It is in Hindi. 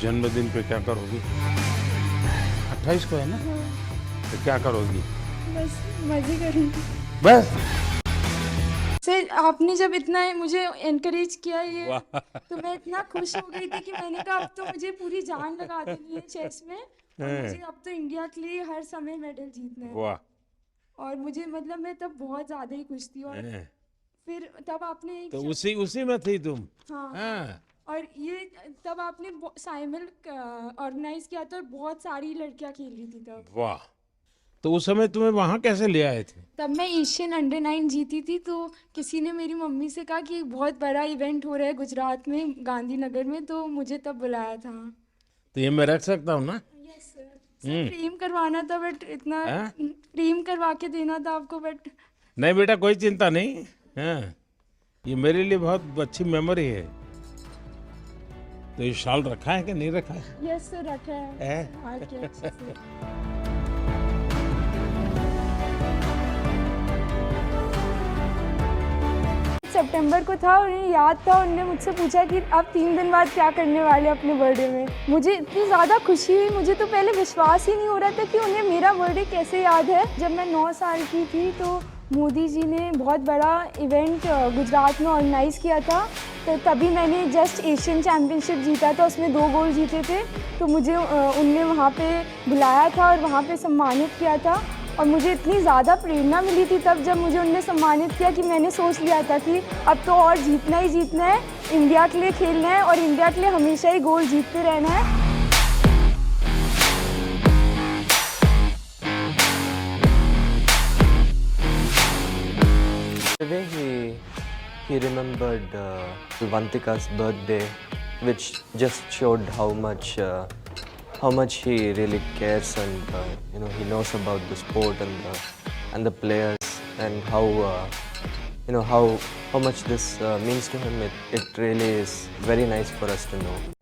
जन्मदिन पे क्या करोगी? 28 को है ना? तो क्या करोगी? बस मजे करूँगी। बस। सर आपने जब इतना मुझे एनकरेज किया ये वाह। तो मैं इतना खुश हो गई थी कि मैंने कहा अब तो मुझे पूरी जान लगा देनी है चेस में और मुझे अब तो इंडिया के लिए हर समय मेडल जीतना है। वाह। और मुझे मतलब मैं तब बहुत ज़्यादा ही खुश थी और फिर तब आपने एक तो उसी में थी तुम? हाँ हाँ। और ये तब आपने साइमल ऑर्गेनाइज किया था और बहुत सारी लड़कियां खेल रही थी तब। वाह। तो उस समय तुम्हें वहां कैसे ले आए थे? तब मैं एशियन अंडर 9 जीती थी तो किसी ने मेरी मम्मी से कहा कि एक बहुत बड़ा इवेंट हो रहा है गुजरात में गांधीनगर में तो मुझे तब बुलाया था। तो ये मैं रख सकता हूँ ना? Yes sir. सर फ्रेम करवाना था बट इतना हाँ? फ्रेम करवा के देना था आपको बट नहीं बेटा, कोई चिंता नहीं। हाँ, ये मेरे लिए बहुत अच्छी मेमोरी है। तो ये शॉल रखा है कि नहीं रखा है? यस सर रखा है है? हाँ क्या अच्छे से। सितंबर को था और उन्हें याद था उन्होंने मुझसे पूछा कि आप 3 दिन बाद क्या करने वाले अपने बर्थडे में। मुझे इतनी ज़्यादा खुशी हुई, मुझे तो पहले विश्वास ही नहीं हो रहा था कि उन्हें मेरा बर्थडे कैसे याद है। जब मैं 9 साल की थी तो मोदी जी ने बहुत बड़ा इवेंट गुजरात में ऑर्गेनाइज़ किया था तो तभी मैंने जस्ट एशियन चैम्पियनशिप जीता था, उसमें 2 गोल्ड जीते थे। तो मुझे उनने वहाँ पे बुलाया था और वहाँ पे सम्मानित किया था और मुझे इतनी ज़्यादा प्रेरणा मिली थी तब जब मुझे उनने सम्मानित किया कि मैंने सोच लिया था कि अब तो और जीतना ही जीतना है, इंडिया के लिए खेलना है और इंडिया के लिए हमेशा ही गोल्ड जीतते रहना है। The way he remembered Vantika's birthday, which just showed how much he really cares and he knows about the sport and the players and how much this means to him. It really is very nice for us to know.